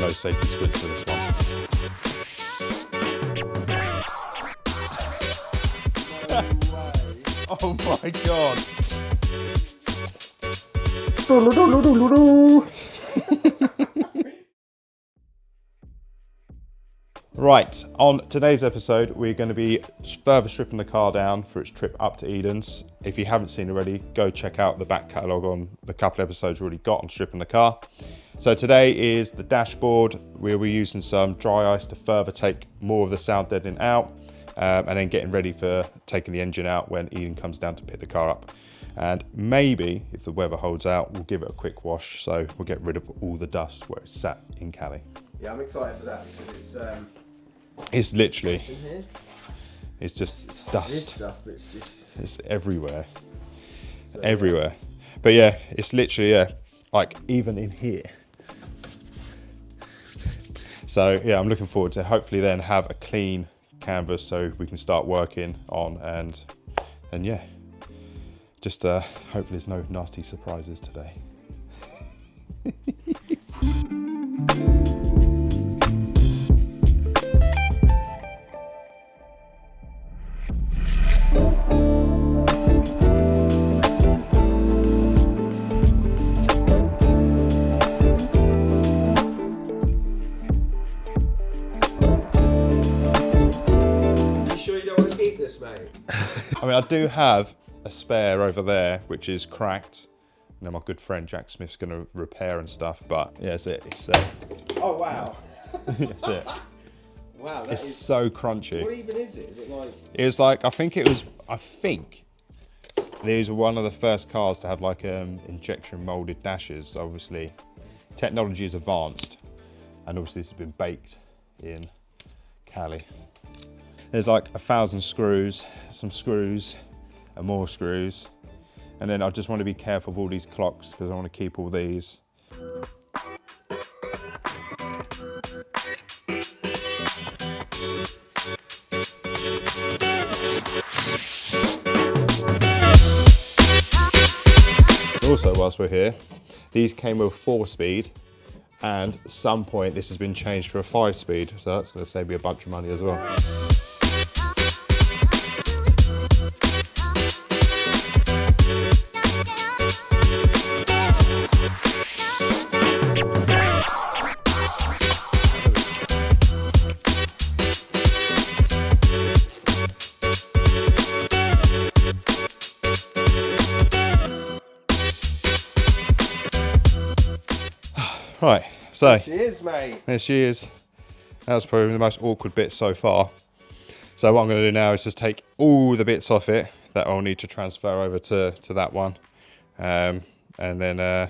no safety squids for this one. No way. Oh my god. Right, on today's episode, we're going to be further stripping the car down for its trip up to Eden's. If you haven't seen already, go check out the back catalogue on the couple episodes we already got on stripping the car. So today is the dashboard, where we're using some dry ice to further take more of the sound deadening out, and then getting ready for taking the engine out when Eden comes down to pick the car up. And maybe, if the weather holds out, we'll give it a quick wash, so we'll get rid of all the dust where it's sat in Cali. Yeah, I'm excited for that because It's literally, in here. it's just dust. Stuff, but it's just It's everywhere, so, everywhere. But yeah, it's literally, yeah, like even in here. So yeah, I'm looking forward to hopefully then have a clean canvas so we can start working on and yeah, just hopefully there's no nasty surprises today. I mean, I do have a spare over there, which is cracked. You know, my good friend Jack Smith's going to repair and stuff, but yeah, that's it. It's, oh, wow. that's it. Wow, It's so crunchy. What even is it? Is it like... It's like, I think these were one of the first cars to have like injection molded dashes. Obviously, technology is advanced, and obviously this has been baked in Cali. There's like 1,000 screws, some screws, and more screws. And then I just want to be careful of all these clocks because I want to keep all these. Also, whilst we're here, these came with 4-speed, and at some point this has been changed for a 5-speed, so that's going to save me a bunch of money as well. Right, so There she is, mate. there she is. That was probably the most awkward bit so far. So what I'm going to do now is just take all the bits off it that I'll need to transfer over to that one, and then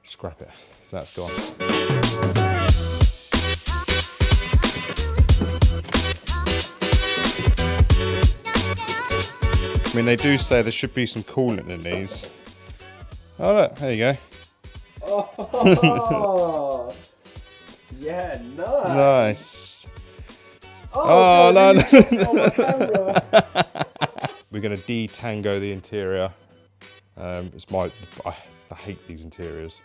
scrap it. So that's gone. I mean, they do say there should be some coolant in these. Oh look, there you go. Oh, yeah, nice. Nice. Oh, no, no. We're going to detango the interior. I hate these interiors.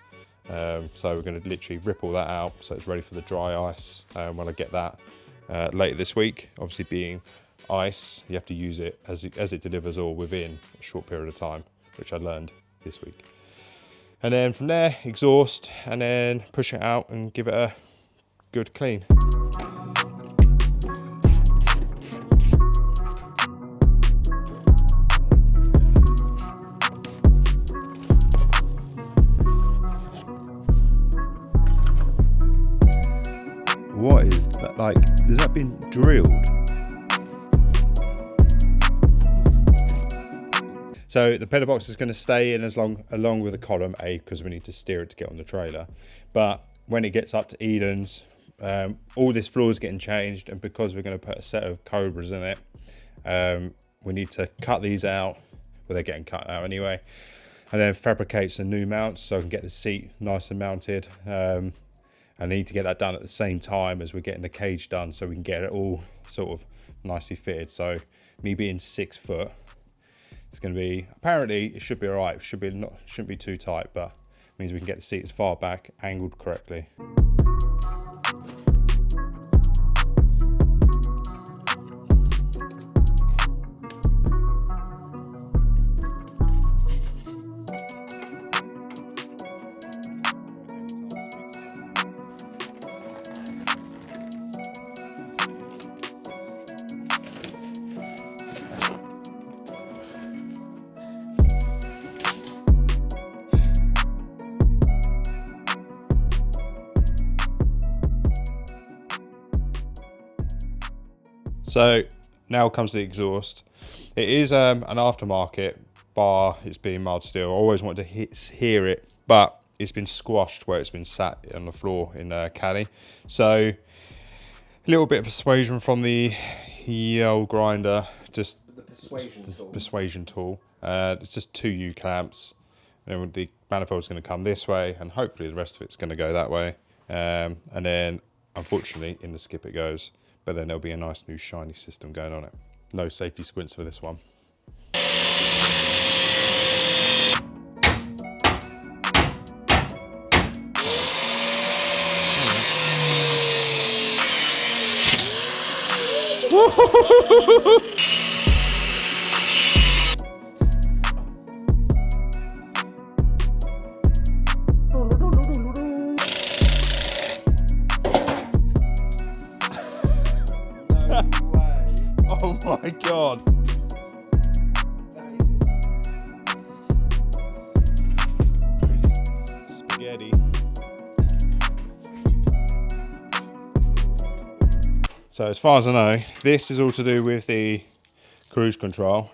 So we're going to literally rip all that out so it's ready for the dry ice when I get that later this week. Obviously being ice, you have to use it as it delivers all within a short period of time, which I learned this week. And then from there, exhaust, and then push it out and give it a good clean. What is that like? Has that been drilled? So the pedal box is going to stay in along with the column A because we need to steer it to get on the trailer. But when it gets up to Eden's, all this floor is getting changed, and because we're going to put a set of Cobras in it, we need to cut these out. Well, they're getting cut out anyway, and then fabricate some new mounts so I can get the seat nice and mounted. I need to get that done at the same time as we're getting the cage done so we can get it all sort of nicely fitted. So me being 6 foot, it's going to be, apparently it should be all right. Shouldn't be too tight, but means we can get the seat as far back, angled correctly. So now comes the exhaust. It is an aftermarket bar. It's being mild steel. I always wanted to hear it, but it's been squashed where it's been sat on the floor in Cali. So a little bit of persuasion from the old grinder, just The persuasion persuasion tool. It's just 2 U clamps. And the manifold's going to come this way, and hopefully the rest of it's going to go that way. And then, unfortunately, in the skip it goes. But then there'll be a nice new shiny system going on it. No safety squints for this one. Oh my God. Spaghetti. So as far as I know, this is all to do with the cruise control,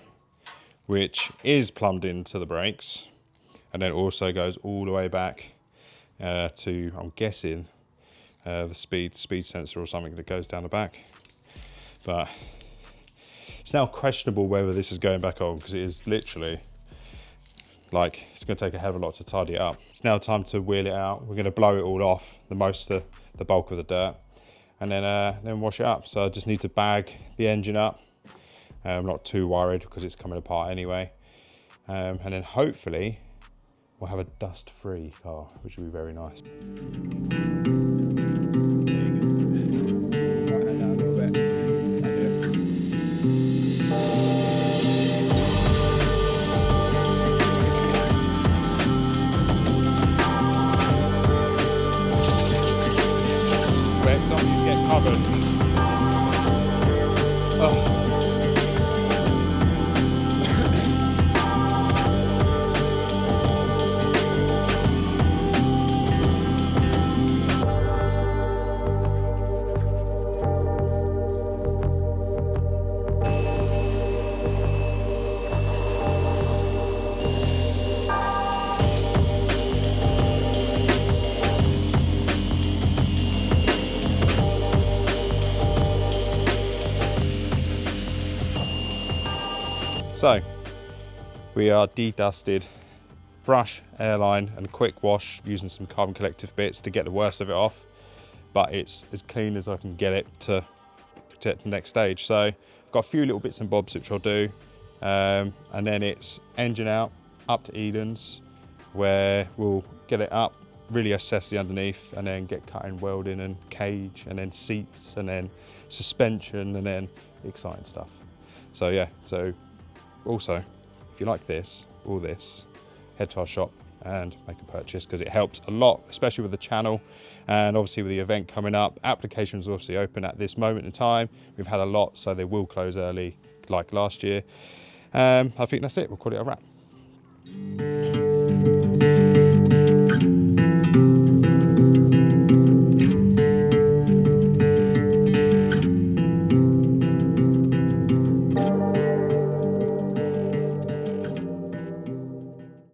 which is plumbed into the brakes, and then also goes all the way back to, I'm guessing, the speed sensor or something that goes down the back. But it's now questionable whether this is going back on, because it is literally like, it's going to take a hell of a lot to tidy it up. It's now time to wheel it out. We're going to blow it all off, the bulk of the dirt, and then wash it up. So I just need to bag the engine up. I'm not too worried because it's coming apart anyway. And then hopefully we'll have a dust-free car, which will be very nice. So we are de-dusted, brush, airline and quick wash using some carbon collective bits to get the worst of it off, but it's as clean as I can get it to protect the next stage. So I've got a few little bits and bobs which I'll do, and then it's engine out up to Eden's, where we'll get it up, really assess the underneath, and then get cutting, welding and cage, and then seats, and then suspension, and then exciting stuff. So yeah, so also, if you like this, all this, head to our shop and make a purchase, because it helps a lot, especially with the channel, and obviously with the event coming up. Applications are obviously open at this moment in time. We've had a lot, so they will close early like last year. I think that's it. We'll call it a wrap.